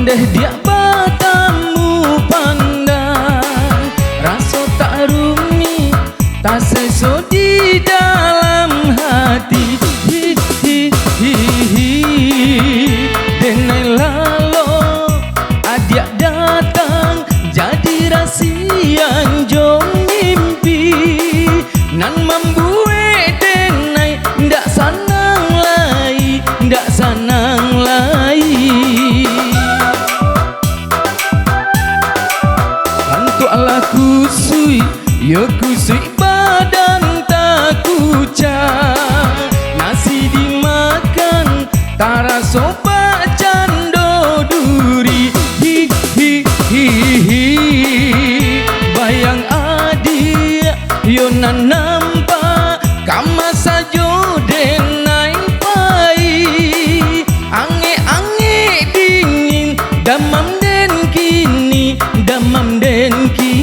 Ondeh dia batamu pandang, rasa tak rumi, tak seso di dalam hati. Hi hi hi hi. Denai lalo adik datang, jadi rasian jom mimpi. Nan membuat denai ndak sanang lai, ndak sanang lai. Bantulah kusui, ya kusui badan tak kucak. Nasi dimakan, tak rasa cando duri. Hi hi hi hi. Bayang adik, yo nan nampak kama sajo denai pai. Ange-ange dingin, damam den kini, damam den kini.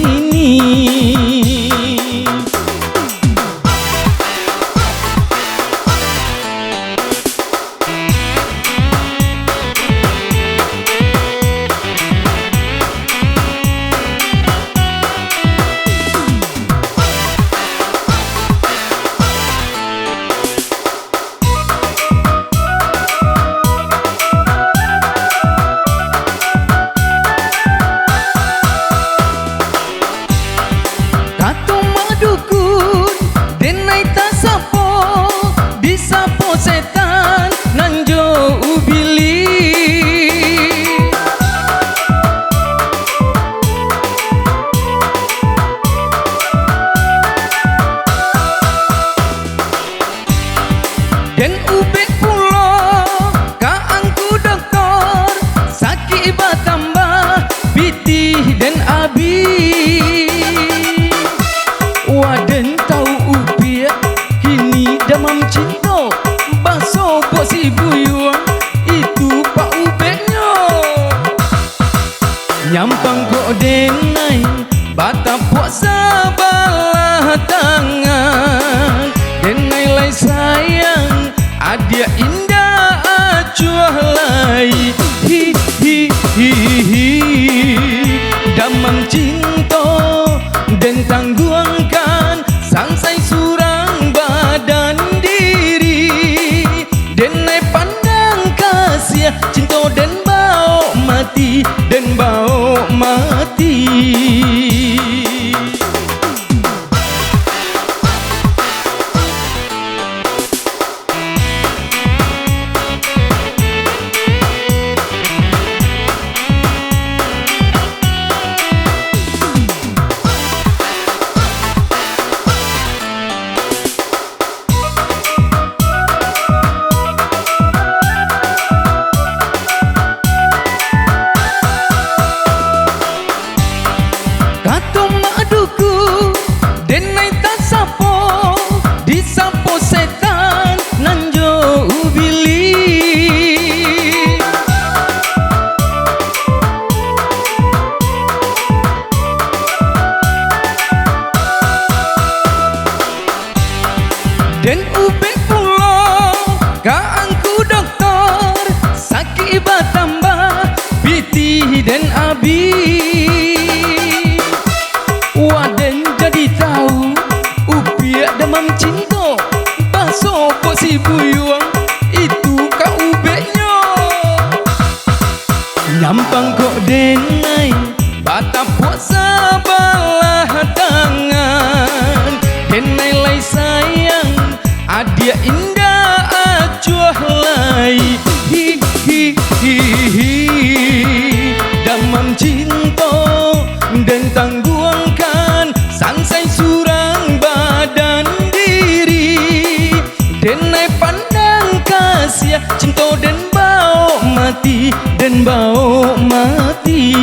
Setan nanjo ubili. Den ubek pulo kaangku doktor, sakit batambah pitih den abi. Waden tahu upiak kini damam cinta. Baso po si buyuang itu pak ubeknya. Nyampang kok denai bata puasa balah tangan. Denai lai sayang adia indah acuah lai. Hi hi hi hi. Damang cinta dan tangguangkan sangsai surang badan diri. Denai pandang kasih cinta dan bau mati, dan bau mati. Denai tak sapo, disapo setan nanjo ubili. Den ubek pulo kaangku doktor, sakit batambah pitih den abi. Waden jadi tahu upiak damam cinta. Baso po si buyuang itu kau ubeknya. Nyampang kok denai bata puasa balah tangan. Denai lai sayang adia indah acuah lai. Hi hi hi hi. Damam cinta dan tangguangkan sangsai surang badan diri. Denai pandang kasih cinta dan bau mati, dan bau mati.